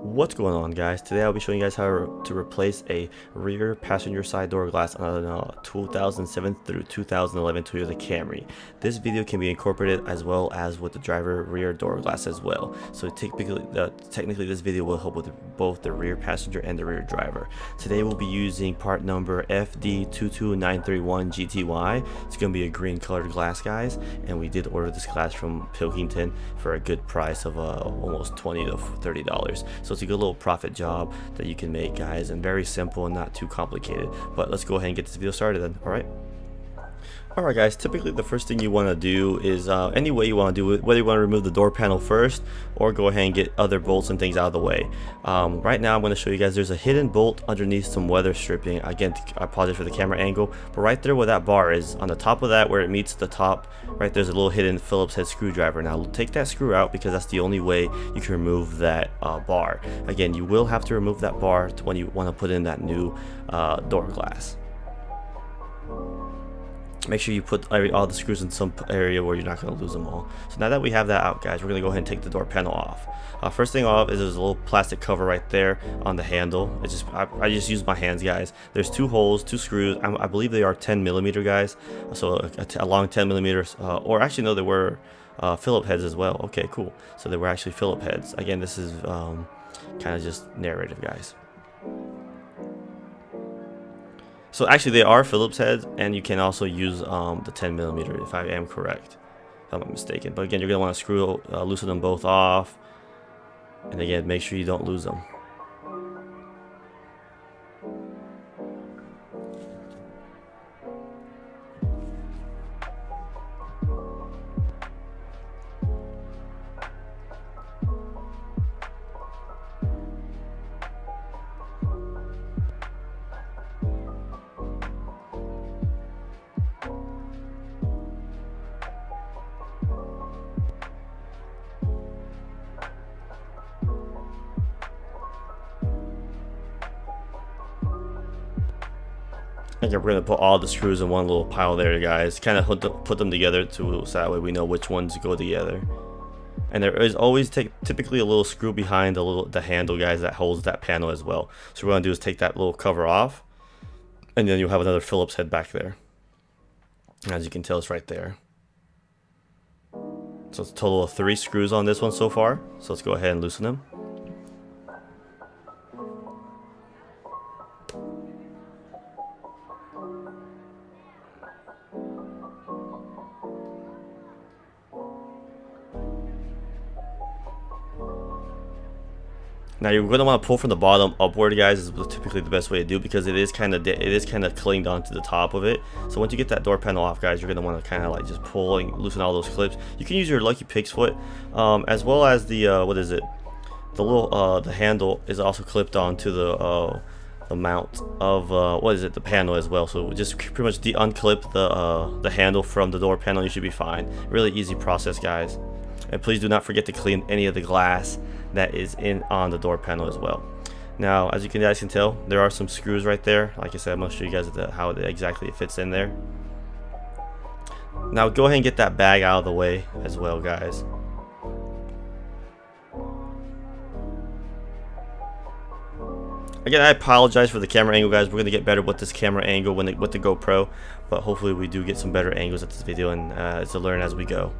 What's going on, guys? Today I'll be showing you guys how to replace a rear passenger side door glass on a 2007 through 2011 Toyota Camry. This video can be incorporated as well as with the driver rear door glass as well. So technically this video will help with both the rear passenger and the rear driver. Today we'll be using part number FD22931GTY. It's going to be a green colored glass, guys, and we did order this glass from Pilkington for a good price of almost $20 to $30. So it's a good little profit job that you can make, guys, and very simple and not too complicated. But let's go ahead and get this video started then. Alright guys, typically the first thing you want to do is any way you want to do it, whether you want to remove the door panel first or go ahead and get other bolts and things out of the way. Right now I'm going to show you guys there's a hidden bolt underneath some weather stripping. Again, I apologize for the camera angle, but right there where that bar is, on the top of that where it meets the top, right there's a little hidden Phillips head screwdriver. Now take that screw out because that's the only way you can remove that bar. Again, you will have to remove that bar when you want to put in that new door glass. Make sure you put all the screws in some area where you're not going to lose them all. So now that we have that out, guys, we're going to go ahead and take the door panel off. First thing off is there's a little plastic cover right there on the handle. It's just I just use my hands, guys. There's two holes, two screws. I believe they are 10mm, guys. So a long 10mm, or actually no, they were Phillip heads as well. Okay, cool. So they were actually Phillip heads. Again, this is kind of just narrative, guys. So actually they are Phillips heads, and you can also use the 10mm if I am correct, if I'm not mistaken. But again, you're going to want to loosen them both off, and again, make sure you don't lose them. Again, we're going to put all the screws in one little pile there, guys. Kind of put them together so that way we know which ones go together. And there is always typically a little screw behind the handle, guys, that holds that panel as well. So what we're going to do is take that little cover off, and then you'll have another Phillips head back there. As you can tell, it's right there. So it's a total of 3 screws on this one so far. So let's go ahead and loosen them. Now you're going to want to pull from the bottom upward, guys, is typically the best way to do, because it is kind of clinged onto the top of it. So once you get that door panel off, guys, you're going to want to kind of like just pull and loosen all those clips. You can use your Lucky Pig's foot, as well as the the handle is also clipped onto the mount of the panel as well. So just pretty much unclip the handle from the door panel, you should be fine. Really easy process, guys. And please do not forget to clean any of the glass that is on the door panel as well. Now, as you guys can tell, there are some screws right there. Like I said, I'm going to show you guys how exactly it fits in there. Now go ahead and get that bag out of the way as well, guys. Again, I apologize for the camera angle, guys. We're going to get better with this camera angle with the GoPro, but hopefully we do get some better angles at this video, and it's a learn as we go.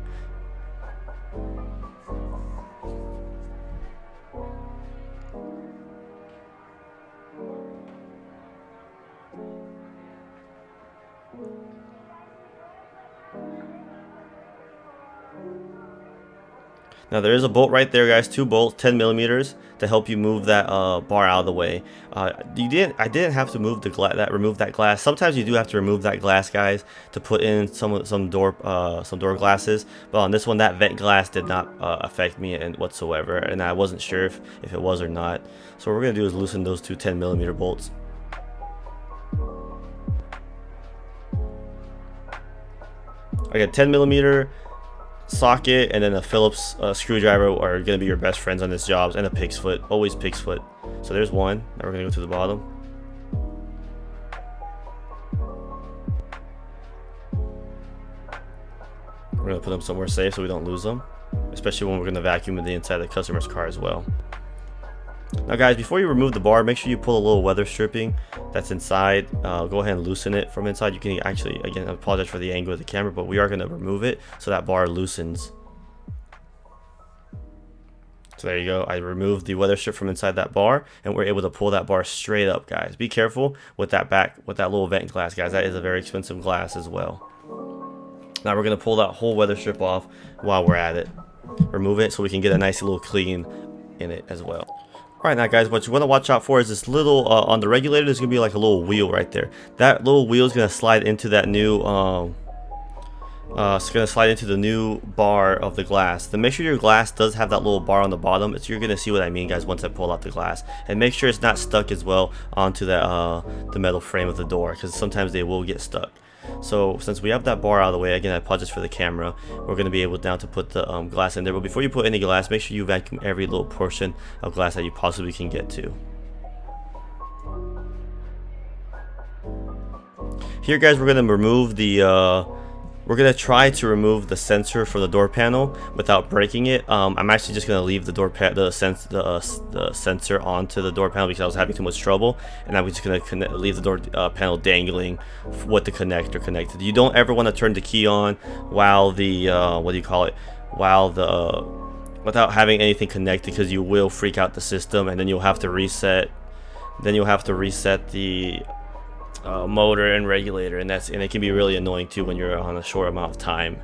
Now there is a bolt right there, guys. 2 bolts, 10mm, to help you move that bar out of the way. I didn't have to remove that glass. Sometimes you do have to remove that glass, guys, to put in some door glasses. But on this one, that vent glass did not affect me whatsoever, and I wasn't sure if it was or not. So what we're gonna do is loosen those 2 10mm bolts. Again, 10mm socket and then a Phillips screwdriver are going to be your best friends on this job, and a pig's foot, always pig's foot. So there's one. Now we're going to go to the bottom. We're going to put them somewhere safe so we don't lose them, especially when we're going to vacuum in the inside of the customer's car as well. Now guys, before you remove the bar, make sure you pull a little weather stripping that's inside. Go ahead and loosen it from inside. You can actually, again, I apologize for the angle of the camera, but we are going to remove it so that bar loosens. So there you go. I removed the weather strip from inside that bar, and we're able to pull that bar straight up, guys. Be careful with that little vent glass, guys. That is a very expensive glass as well. Now we're going to pull that whole weather strip off while we're at it. Remove it so we can get a nice little clean in it as well. Alright, now guys, what you want to watch out for is this little, on the regulator, there's going to be like a little wheel right there. That little wheel is going to slide into that new, it's going to slide into the new bar of the glass. Then make sure your glass does have that little bar on the bottom. You're going to see what I mean, guys, once I pull out the glass. And make sure it's not stuck as well onto that, the metal frame of the door, because sometimes they will get stuck. So since we have that bar out of the way, again, I apologize for the camera, we're going to be able now to put the glass in there. But before you put any glass, make sure you vacuum every little portion of glass that you possibly can get to. Here, guys, we're going to remove the we're going to try to remove the sensor from the door panel without breaking it. I'm actually just going to leave the sensor onto the door panel because I was having too much trouble, and I'm just going to leave the door panel dangling with the connector connected. You don't ever want to turn the key on while the without having anything connected, because you will freak out the system, and then you'll have to reset. Then you'll have to reset the motor and regulator, and it can be really annoying too when you're on a short amount of time.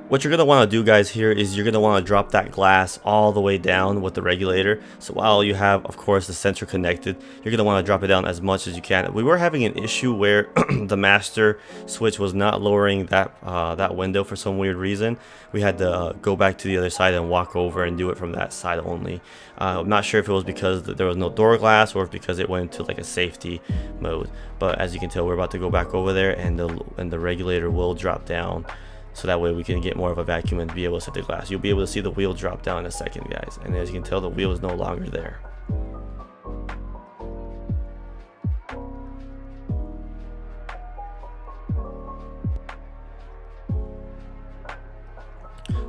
What you're going to want to do, guys, here is you're going to want to drop that glass all the way down with the regulator. So while you have, of course, the sensor connected, you're going to want to drop it down as much as you can. We were having an issue where the master switch was not lowering that window for some weird reason. We had to go back to the other side and walk over and do it from that side only. I'm not sure if it was because there was no door glass or if because it went into like a safety mode. But as you can tell, we're about to go back over there, and the regulator will drop down. So that way we can get more of a vacuum and be able to set the glass. You'll be able to see the wheel drop down in a second, guys. And as you can tell, the wheel is no longer there.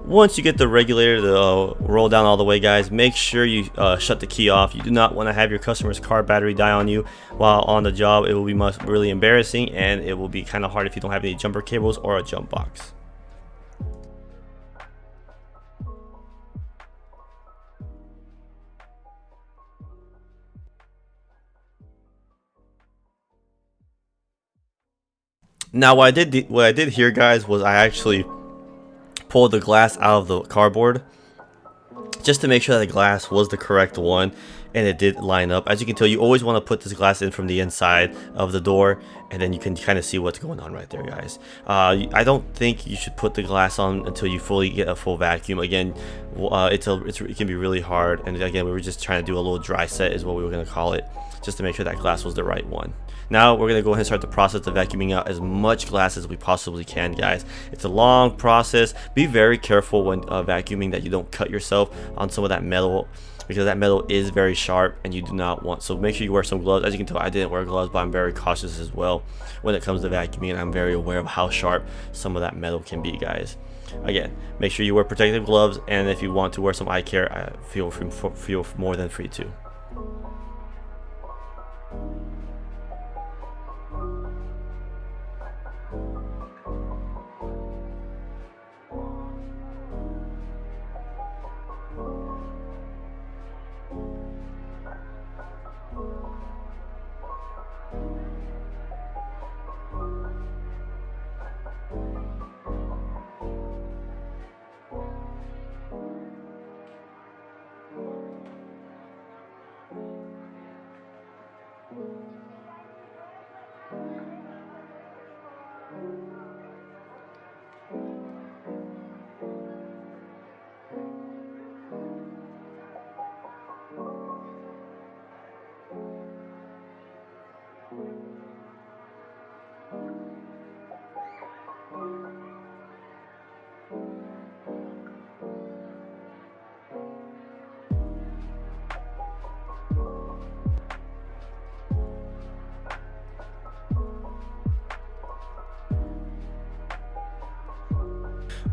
Once you get the regulator to roll down all the way, guys, make sure you shut the key off. You do not want to have your customer's car battery die on you while on the job. It will be really embarrassing, and it will be kind of hard if you don't have any jumper cables or a jump box. Now what I did here, guys, was I actually pulled the glass out of the cardboard just to make sure that the glass was the correct one, and it did line up. As you can tell, you always want to put this glass in from the inside of the door, and then you can kind of see what's going on right there, guys. I don't think you should put the glass on until you fully get a full vacuum. Again, it can be really hard, and again, we were just trying to do a little dry set is what we were going to call it, just to make sure that glass was the right one. Now we're going to go ahead and start the process of vacuuming out as much glass as we possibly can, guys. It's a long process. Be very careful when vacuuming that you don't cut yourself on some of that metal, because that metal is very sharp and you do not want. So make sure you wear some gloves. As you can tell, I didn't wear gloves, but I'm very cautious as well when it comes to vacuuming, and I'm very aware of how sharp some of that metal can be, guys. Again, make sure you wear protective gloves, and if you want to wear some eye care, feel more than free to.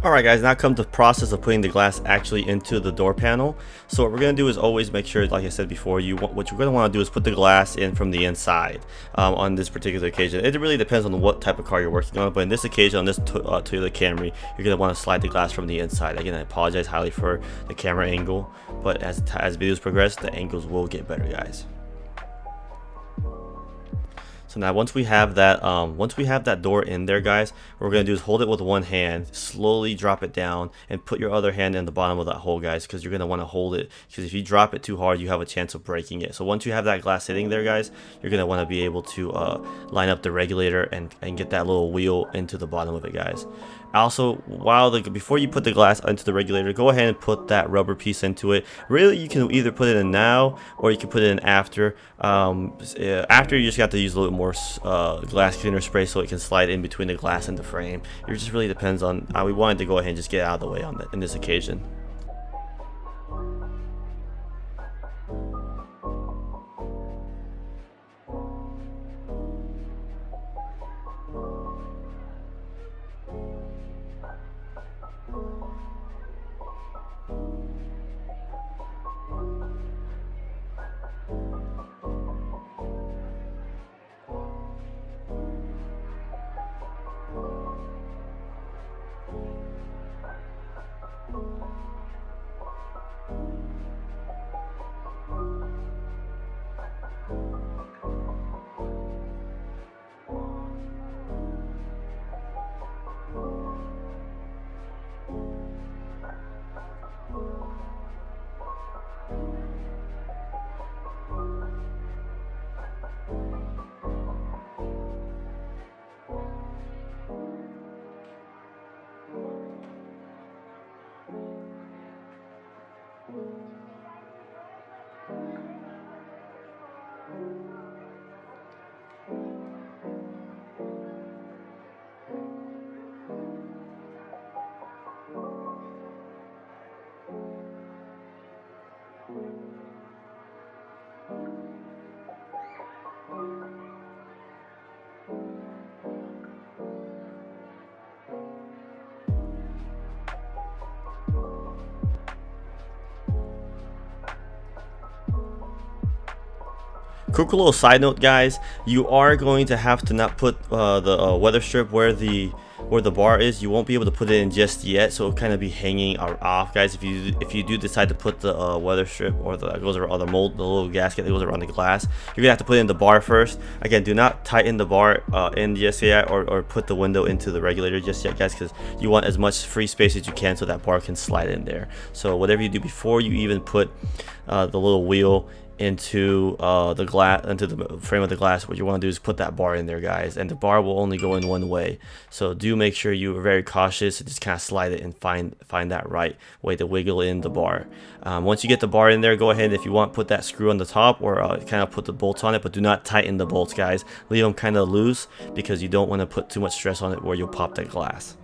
Alright guys, now comes the process of putting the glass actually into the door panel. So what we're going to do is always make sure, like I said before, what you're going to want to do is put the glass in from the inside on this particular occasion. It really depends on what type of car you're working on, but in this occasion, on this Toyota Camry, you're going to want to slide the glass from the inside. Again, I apologize highly for the camera angle, but as videos progress, the angles will get better, guys. So now once we have that door in there, guys, what we're gonna do is hold it with one hand, slowly drop it down, and put your other hand in the bottom of that hole, guys, because you're gonna want to hold it, because if you drop it too hard, you have a chance of breaking it. So once you have that glass sitting there, guys, you're gonna want to be able to line up the regulator and get that little wheel into the bottom of it, guys. Also, before you put the glass into the regulator, go ahead and put that rubber piece into it. Really, you can either put it in now or you can put it in after. After, you just got to use a little more glass cleaner spray so it can slide in between the glass and the frame. It just really depends on how we wanted to go ahead and just get out of the way in this occasion. Quick little side note, guys, you are going to have to not put the weather strip where the bar is. You won't be able to put it in just yet, so it'll kind of be hanging off, guys. If you do decide to put the weather strip or the mold, the little gasket that goes around the glass, you're gonna have to put it in the bar first. Again, do not tighten the bar in just yet, or put the window into the regulator just yet, guys, because you want as much free space as you can so that bar can slide in there. So whatever you do before you even put the little wheel into the frame of the glass, what you want to do is put that bar in there, guys, and the bar will only go in one way. So do make sure you are very cautious and just kind of slide it and find that right way to wiggle in the bar. Once you get the bar in there, go ahead, if you want, put that screw on the top, or kind of put the bolts on it, but do not tighten the bolts, guys. Leave them kind of loose, because you don't want to put too much stress on it where you'll pop that glass.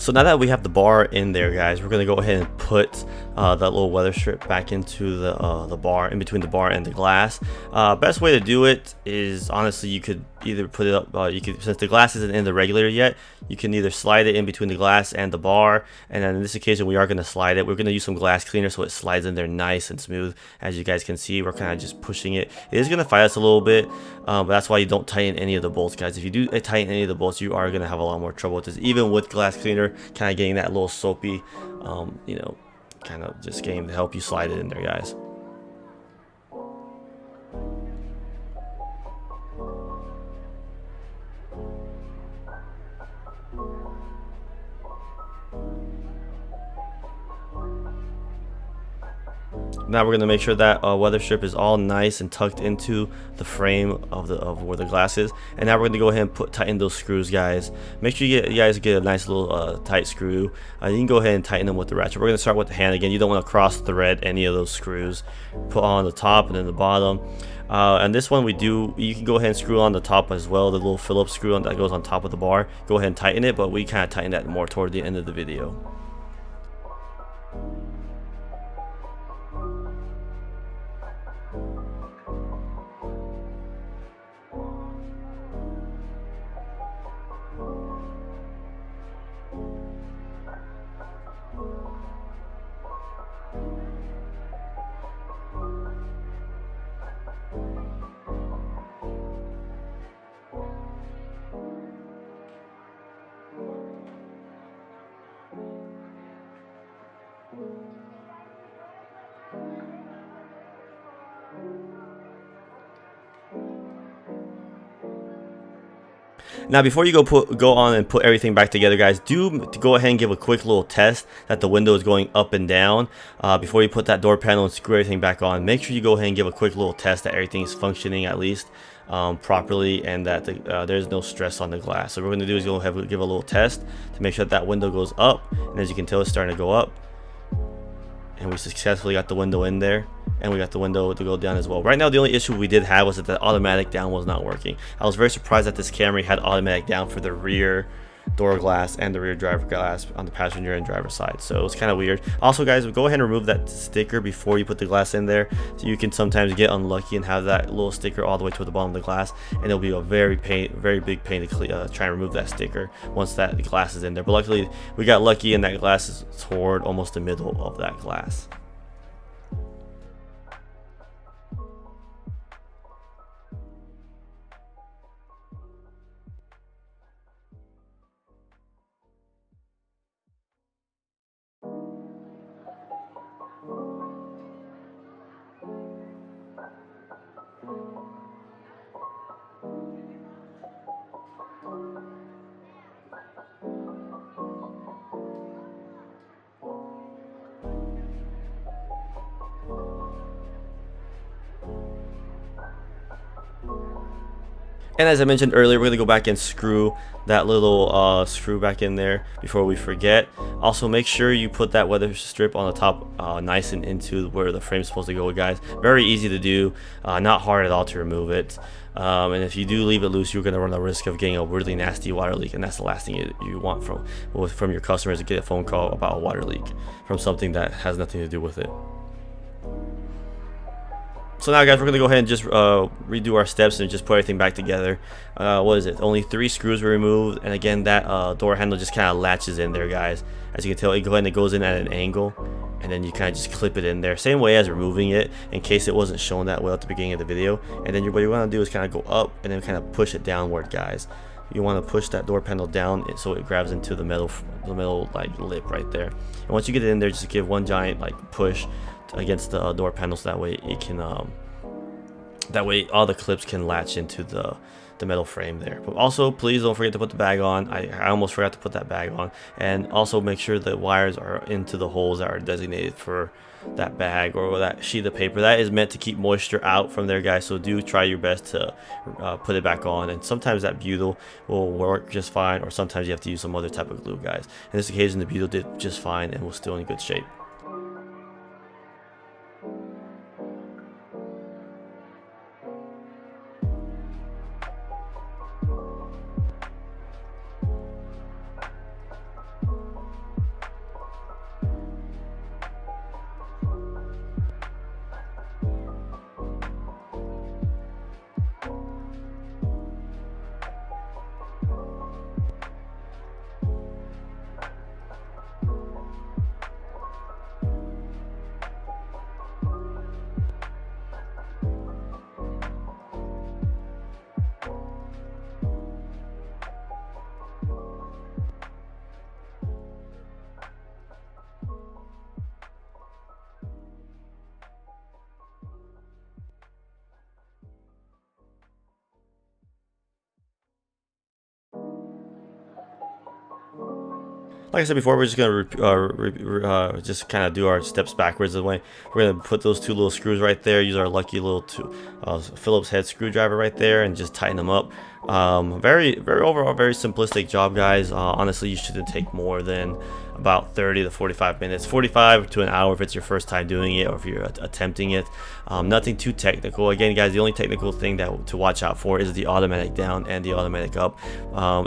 So now that we have the bar in there, guys, we're gonna go ahead and put that little weather strip back into the bar, in between the bar and the glass. Best way to do it is, honestly, you could either put it up, since the glass isn't in the regulator yet, you can either slide it in between the glass and the bar. And then in this occasion, we are gonna slide it. We're gonna use some glass cleaner so it slides in there nice and smooth. As you guys can see, we're kind of just pushing it. It is gonna fight us a little bit, but that's why you don't tighten any of the bolts, guys. If you do tighten any of the bolts, you are gonna have a lot more trouble with this, even with glass cleaner, kind of getting that little soapy, you know, kind of just getting to help you slide it in there, guys. Now we're gonna make sure that weather strip is all nice and tucked into the frame of where the glass is. And now we're gonna go ahead and tighten those screws, guys. Make sure you guys get a nice little tight screw. You can go ahead and tighten them with the ratchet. We're gonna start with the hand again. You don't want to cross thread any of those screws. Put on the top and then the bottom. And this one you can go ahead and screw on the top as well, the little Phillips screw that goes on top of the bar. Go ahead and tighten it, but we kind of tighten that more toward the end of the video. Now before you go on and put everything back together, guys, do go ahead and give a quick little test that the window is going up and down before you put that door panel and screw everything back on. Make sure you go ahead and give a quick little test that everything is functioning at least properly, and that there's no stress on the glass. So what we're going to do is give a little test to make sure that window goes up, and as you can tell, it's starting to go up. And we successfully got the window in there, and we got the window to go down as well. Right now, the only issue we did have was that the automatic down was not working. I was very surprised that this Camry had automatic down for the rear door glass and the rear driver glass on the passenger and driver side, so it was kind of weird. Also, guys, go ahead and remove that sticker before you put the glass in there. So you can sometimes get unlucky and have that little sticker all the way to the bottom of the glass, and it'll be a very big pain to try and remove that sticker once that glass is in there. But luckily, we got lucky, and that glass is toward almost the middle of that glass. And as I mentioned earlier, we're gonna go back and screw that little screw back in there before we forget. Also, make sure you put that weather strip on the top nice and into where the frame's supposed to go, guys. Very easy to do, not hard at all to remove it. And if you do leave it loose, you're gonna run the risk of getting a really nasty water leak, and that's the last thing you want from your customers, to get a phone call about a water leak from something that has nothing to do with it. So now, guys, we're gonna go ahead and just redo our steps and just put everything back together. What is it? Only 3 screws were removed, and again, that door handle just kind of latches in there, guys. As you can tell, it goes in at an angle, and then you kind of just clip it in there, same way as removing it, in case it wasn't shown that well at the beginning of the video. And then what you want to do is kind of go up and then kind of push it downward, guys. You want to push that door panel down so it grabs into the metal like lip right there. And once you get it in there, just give one giant like push against the door panels. That way it can that way all the clips can latch into the metal frame there. But also, please don't forget to put the bag on. I almost forgot to put that bag on. And also make sure the wires are into the holes that are designated for that bag or that sheet of paper. That is meant to keep moisture out from there, guys, so do try your best to put it back on. And sometimes that butyl will work just fine, or sometimes you have to use some other type of glue, guys. In this occasion, the butyl did just fine and was still in good shape. Like I said before, we're just gonna just kind of do our steps backwards the way. We're gonna put those two little screws right there. Use our lucky little Phillips head screwdriver right there, and just tighten them up. Very overall, very simplistic job, guys. Honestly, you shouldn't take more than about 30 to 45 minutes, 45 to an hour if it's your first time doing it or if you're attempting it. Nothing too technical. Again, guys, the only technical thing that to watch out for is the automatic down and the automatic up.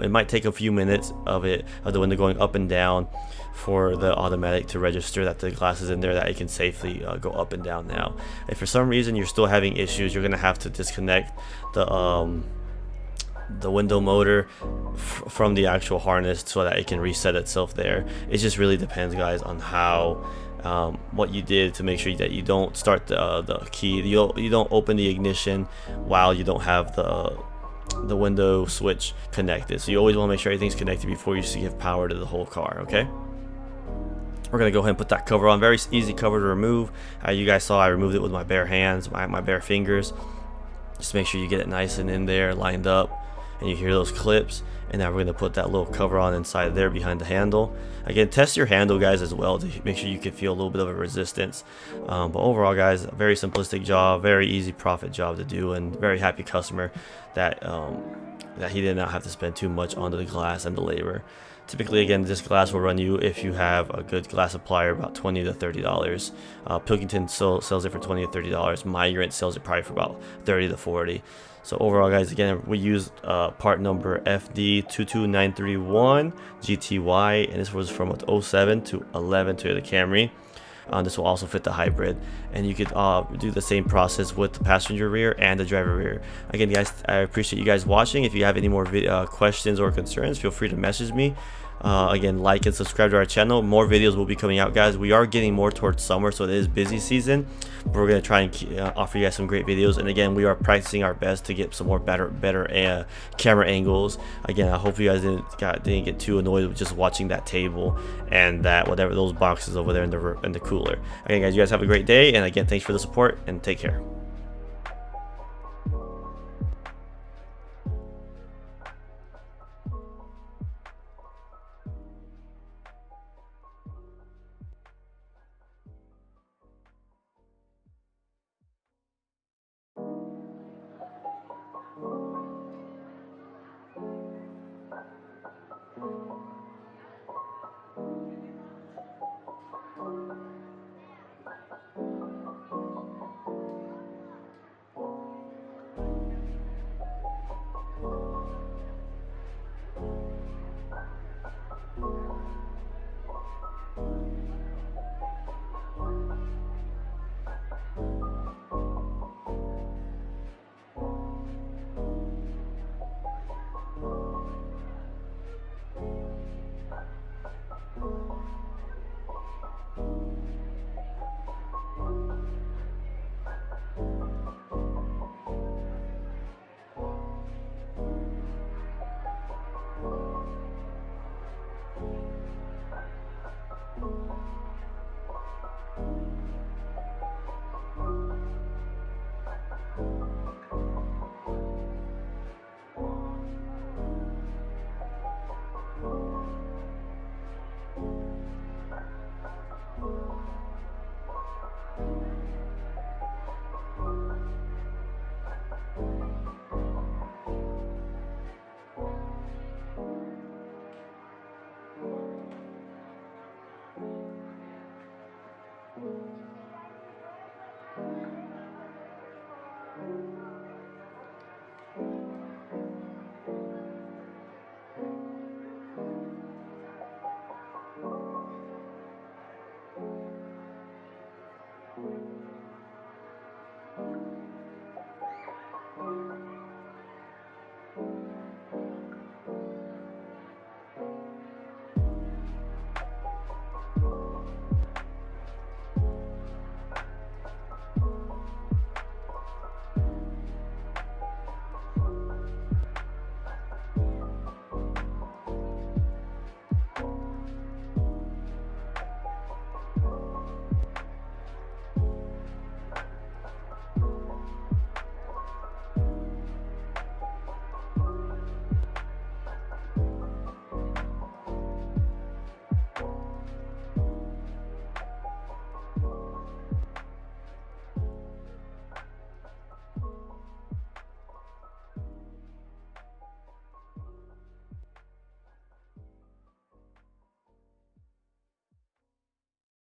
It might take a few minutes of the window going up and down for the automatic to register that the glass is in there, that it can safely go up and down. Now, if for some reason you're still having issues, you're gonna have to disconnect the window motor from the actual harness so that it can reset itself there. It just really depends, guys, on how what you did to make sure that you don't start the key, you don't open the ignition while you don't have the window switch connected. So you always want to make sure everything's connected before you give power to the whole car. Okay, we're gonna go ahead and put that cover on. Very easy cover to remove. You guys saw I removed it with my bare hands, my bare fingers. Just make sure you get it nice and in there, lined up, and you hear those clips. And now we're gonna put that little cover on inside there behind the handle. Again, test your handle, guys, as well, to make sure you can feel a little bit of a resistance. But overall, guys, a very simplistic job, very easy profit job to do, and very happy customer that that he did not have to spend too much on the glass and the labor. Typically, again, this glass will run you, if you have a good glass supplier, about $20 to $30. Pilkington sells it for $20 to $30. Migrant sells it probably for about $30 to $40. So overall, guys, again, we used part number FD22931 GTY, and this was from 07 to 11 Toyota Camry. This will also fit the hybrid, and you could do the same process with the passenger rear and the driver rear. Again, guys, I appreciate you guys watching. If you have any more questions or concerns, feel free to message me. Again, like and subscribe to our channel. More videos will be coming out, guys. We are getting more towards summer, so it is busy season, but we're going to try and offer you guys some great videos. And again, we are practicing our best to get some more better camera angles. Again, I hope you guys didn't get too annoyed with just watching that table and that whatever those boxes over there in the cooler. Again, guys, you guys have a great day, and again, thanks for the support, and take care.